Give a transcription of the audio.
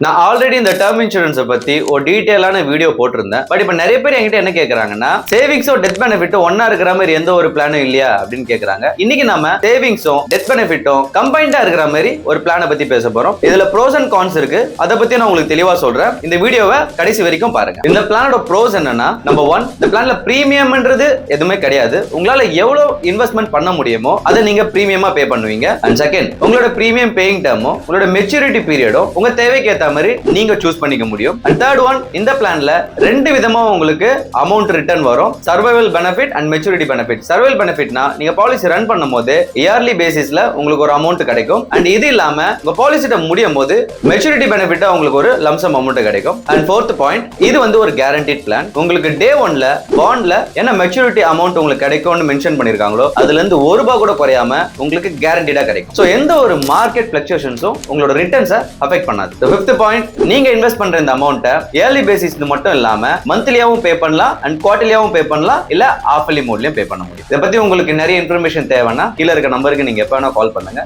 நான் ஆல்ரெடி இந்த டேர்ம் இன்சூரன்ஸை பத்தி ஒரு டீடைலான வீடியோ போட்டிருந்தேன். பட் இப்ப நிறைய பேர் என்கிட்ட என்ன கேக்குறாங்கன்னா, சேவிங்ஸும் டெத் பெனிஃபிட்டும் ஒன்னா இருக்கிற மாதிரி எந்த ஒரு பிளானும் இல்லையா அப்படின்னு கேக்குறாங்க. இன்னைக்கு நம்ம சேவிங்ஸும் டெத் பெனிஃபிட்டும் கம்பைண்டா இருக்கிற மாதிரி ஒரு பிளானை பத்தி பேச போறோம். இதுல ப்ரோஸ் அண்ட் கான்ஸ் இருக்கு. அதை பத்தி நான் உங்களுக்கு தெளிவா சொல்றேன். இந்த வீடியோவை கடைசி வரைக்கும் பாருங்க. இந்த பிளானோட ப்ரோஸ் என்னன்னா, நம்பர் 1, இந்த பிளான்ல பிரீமியம்ன்றது எதுவுமே கிடையாது. உங்களால எவ்வளவு இன்வெஸ்ட்மெண்ட் பண்ண முடியுமோ அதை நீங்க பிரீமியமா பே பண்ணுவீங்க. அண்ட் செகண்ட், உங்களோட பிரீமியம் பேயிங் டேர்மும் உங்களோட மெச்சூரிட்டி பீரியடும் உங்க தேவைக்கு ஏத்த மாதிரி நீங்க சூஸ் பண்ணிக்க முடியும். அண்ட் தேர்ட் ஒன், இந்த பிளான்ல ரெண்டு விதமா உங்களுக்கு அமௌண்ட் ரிட்டர்ன் வரும். Survival benefit and maturity benefit. Survival பெனிஃபிட்னா நீங்க பாலிசி ரன் பண்ணும்போது இயர்லி பேசிஸ்ல உங்களுக்கு ஒரு அமௌண்ட் கிடைக்கும். அண்ட் இது இல்லாம உங்க பாலிசிட்ட முடியும் போது மெச்சூரிட்டி பெனிஃபிட்டா உங்களுக்கு ஒரு லம்சம் அமௌண்ட் கிடைக்கும். அண்ட் ஃபோர்த் பாயிண்ட், இது வந்து ஒரு கேரண்டீட் பிளான். உங்களுக்கு டே 1ல பாண்ட்ல என்ன மெச்சூரிட்டி அமௌண்ட் உங்களுக்கு கிடைக்கும்னு மென்ஷன் பண்ணிருக்காங்களோ அதுல இருந்து ₹1 கூட குறையாம உங்களுக்கு கேரண்டீடா கிடைக்கும். சோ எந்த ஒரு மார்க்கெட் பிளக்சுவேஷன்ஸும் உங்களோட ரிட்டர்ன்ஸை அஃபெக்ட் பண்ணாது. ஃபிஃப்த் பாயிண்ட், நீங்க இன்வெஸ்ட் பண்ற இந்த அமௌண்ட்டை இயர்லி பேசிஸ் மட்டும் இல்லாம மந்த்லியாவும் பே பண்ணலாம் அண்ட் குவார்டர்லியாவும் பே பண்ணலாம், இல்ல ஆஃபர்லி மோட்லயும் பே பண்ண முடியும். இதை பத்தி உங்களுக்கு நிறைய இன்ஃபர்மேஷன் தேவைன்னா கீழ இருக்க நம்பருக்கு நீங்க எப்ப வேணா கால் பண்ணுங்க.